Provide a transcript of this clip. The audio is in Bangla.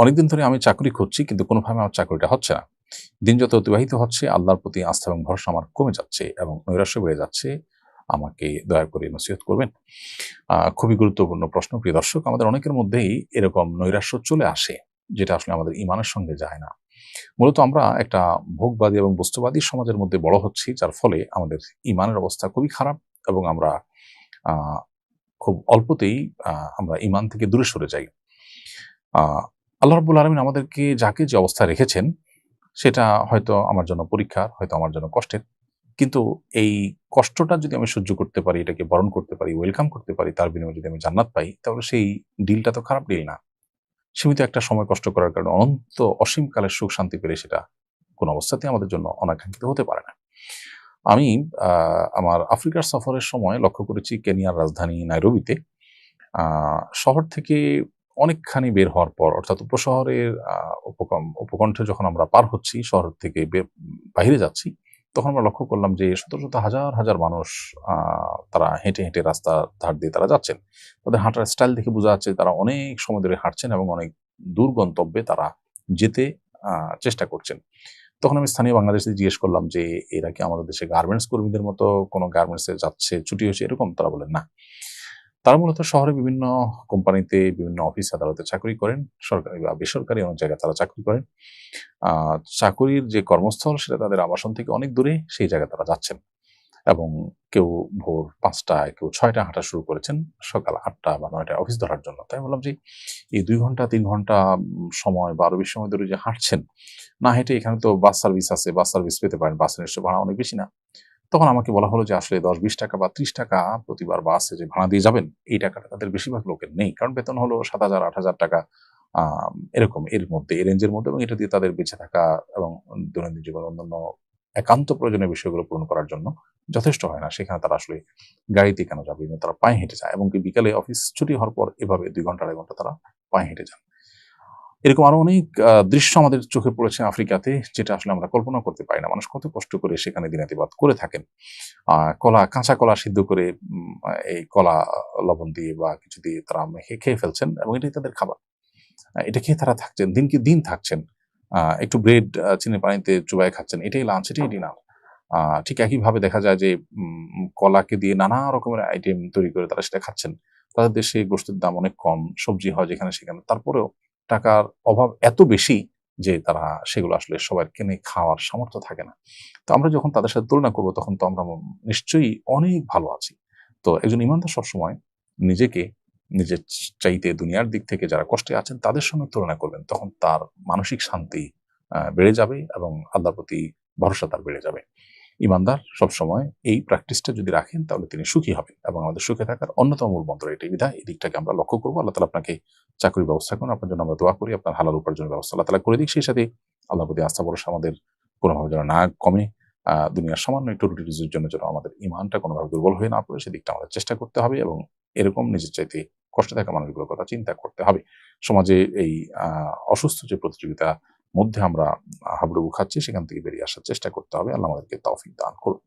অনেকদিন ধরে আমি চাকরি খুঁজছি, কিন্তু কোনোভাবে আমার চাকরিটা হচ্ছে না। দিন যত অতিবাহিত হচ্ছে, আল্লাহর প্রতি আস্থা এবং ভরসা আমার কমে যাচ্ছে এবং নৈরাশ্য বেড়ে যাচ্ছে। আমাকে দয়া করে নসিহত করবেন। খুবই গুরুত্বপূর্ণ প্রশ্ন, প্রিয় দর্শক। আমাদের অনেকের মধ্যেই এরকম নৈরাশ্য চলে আসে, যেটা আসলে আমাদের ঈমানের সঙ্গে যায় না। মূলত আমরা একটা ভোগবাদী এবং বস্তুবাদী সমাজের মধ্যে বড় হচ্ছি, যার ফলে আমাদের ঈমানের অবস্থা খুবই খারাপ এবং আমরা আ খুব অল্পতেই আমরা ঈমান থেকে দূরে সরে যাই। আ আল্লাহ রাব্বুল আলামিন আমাদেরকে যাকে যে অবস্থায় রেখেছেন, সেটা হয়তো আমার জন্য পরীক্ষার, হয়তো আমার জন্য কষ্টের। কিন্তু এই কষ্টটা যদি আমি সহ্য করতে পারি, এটাকে বরণ করতে পারি, ওয়েলকাম করতে পারি, তার বিনিময়ে যদি আমি জান্নাত পাই, তাহলে সেই ডিলটা তো খারাপ ডিল না। সীমিত একটা সময় কষ্ট করার কারণে অনন্ত অসীমকালের সুখ শান্তি পেলে সেটা কোন অবস্থাতেই আমাদের জন্য অনাকাঙ্ক্ষিত হতে পারে না। আমি আ আমার আফ্রিকার সফরের সময় লক্ষ্য করেছি কেনিয়ার রাজধানী নাইরোবিতে আ শহর থেকে অনেকখানি বের হওয়ার পর, অর্থাৎ উপশহরের উপকণ্ঠে যখন আমরা পার হচ্ছি, শহর থেকে বাহিরে যাচ্ছি, তখন আমরা লক্ষ্য করলাম যে শত, শত হাজার, হাজার মানুষ আ তারা হেঁটে, হেঁটে রাস্তার ধার দিয়ে তারা যাচ্ছেন। তাদের হাঁটার স্টাইল দেখে বোঝা যাচ্ছে তারা অনেক সময় ধরে হাঁটছেন এবং অনেক দূর গন্তব্যে তারা যেতে আ চেষ্টা করছেন। তখন আমি স্থানীয় বাংলাদেশীদের জিজ্ঞেস করলাম যে, "এরা কি আমাদের দেশে গার্মেন্টস কর্মীদের মতো কোনো গার্মেন্টসে যাচ্ছে, ছুটি হয়েছে এরকম?" তারা বললেন, "না।" তারা মূলত শহরে বিভিন্ন কোম্পানিতে, বিভিন্ন অফিস আদালতে চাকরি করেন। সরকারি বা বেসরকারি অনেক জায়গায় তারা চাকরি করেন। আ চাকুরির যে কর্মস্থল সেটা তাদের আবাসন থেকে অনেক দূরে, সেই জায়গায় তারা যাচ্ছেন। এবং কেউ ভোর ৫ টায়, কেউ ৬ টায় হাঁটা শুরু করেছেন, সকাল ৮ টা বা ৯ টায় অফিস ধরার জন্য। তাই আমি বললাম যে, এই ২ ঘন্টা ৩ ঘন্টা সময় বা আরো বেশি সময় ধরে যে হাঁটছেন, না হেঁটে এখানে তো বাস সার্ভিস আছে, বাস সার্ভিস পেতে পারেন। বাসের নিশ্চয়ই ভাড়া অনেক বেশি না? তখন আমাকে বলা হলো যে আসলে ৳১০-২০ বা ৳৩০ প্রতিবার বাসে যে ভাড়া দিয়ে যাবেন, এই টাকাটা তাদের বেশিরভাগ লোকের নেই। কারণ বেতন হলো ৳৭,০০০, ৳৮,০০০ এরকম এর মধ্যে, এই রেঞ্জের মধ্যে, এবং এটা দিয়ে তাদের বেঁচে থাকা এবং দৈনন্দিন জীবনের অন্যান্য একান্ত প্রয়োজনীয় বিষয়গুলো পূরণ করার জন্য যথেষ্ট হয় না। সেখানে তারা আসলে গাড়িতে কেন যাবে? তারা পায়ে হেঁটে যায়, এবং কি বিকালে অফিস ছুটি হওয়ার পর এভাবে ২ ঘন্টা ২.৫ ঘন্টা তারা পায়ে হেঁটে যান। এরকম আরো অনেক দৃশ্য আমাদের চোখে পড়েছে আফ্রিকাতে, যেটা আসলে আমরা কল্পনা করতে পারি না। মানুষ কত কষ্ট করে সেখানে দিনাতিপাত করে থাকেন। আ কাঁচা কলা সিদ্ধ করে এই কলা লবণ দিয়ে বা কিছু দিয়ে তারা মেখে খেয়ে ফেলছেন এবং এটাই তাদের খাবার। এটা খেয়ে তারা থাকছেন, দিনকে দিন থাকছেন। একটু ব্রেড চিনি পানিতে চুবায়ে খাচ্ছেন। এটাই লাঞ্চ, এটাই ডিনার। আ ঠিক একইভাবে দেখা যায় যে কলাকে দিয়ে নানা রকমের আইটেম তৈরি করে তারা সেটা খাচ্ছেন। তাদের দেশে গোশতের দাম অনেক কম, সবজি হয় যেখানে সেখানে। তারপরেও টাকার অভাব এত বেশি যে তারা সেগুলো আসলে সবার কিনে খাওয়ার সামর্থ্য থাকে না। তো আমরা যখন তাদের সাথে তুলনা করব, তখন তো আমরা নিশ্চয়ই অনেক ভালো আছি। তো একজন ইমানদার সবসময় নিজেকে নিজের চাইতে দুনিয়ার দিক থেকে যারা কষ্টে আছেন তাদের সঙ্গে তুলনা করবেন। তখন তার মানসিক শান্তি বেড়ে যাবে এবং আল্লাহর প্রতি ভরসা তার বেড়ে যাবে। ঈমানদার সবসময় এই প্র্যাকটিসটা যদি রাখেন, তাহলে তিনি সুখী হবেন এবং আমাদের সুখে থাকার অন্যতম মূল মন্ত্র এটাই। বিধায় এই দিকটাকে আমরা লক্ষ্য করব। আল্লাহ তাআলা আপনাকে চাকরির ব্যবস্থা করুন। আপনার জন্য আমরা দোয়া করি। আপনার হালাল উপার্জনের ব্যবস্থা আল্লাহ তাআলা করে দিক। সেই সাথে আল্লাহর প্রতি আস্থা ভরসা আমাদের কোনোভাবে যেন না কমে। দুনিয়ার সামান্য একটু রুটি-রুজির জন্য যেন আমাদের ঈমানটা কোনোভাবে দুর্বল হয়ে না পড়ে, সেদিকটা আমাদের চেষ্টা করতে হবে এবং এরকম নিজের চাইতে কষ্টে থাকা মানুষগুলোর কথা চিন্তা করতে হবে। সমাজে এই আ অসুস্থ যে প্রতিযোগিতার মধ্যে আমরা হাবুডুবু খাচ্ছি, সেখান থেকে বেরিয়ে আসার চেষ্টা করতে হবে। আল্লাহ আমাদেরকে তৌফিক দান করুন।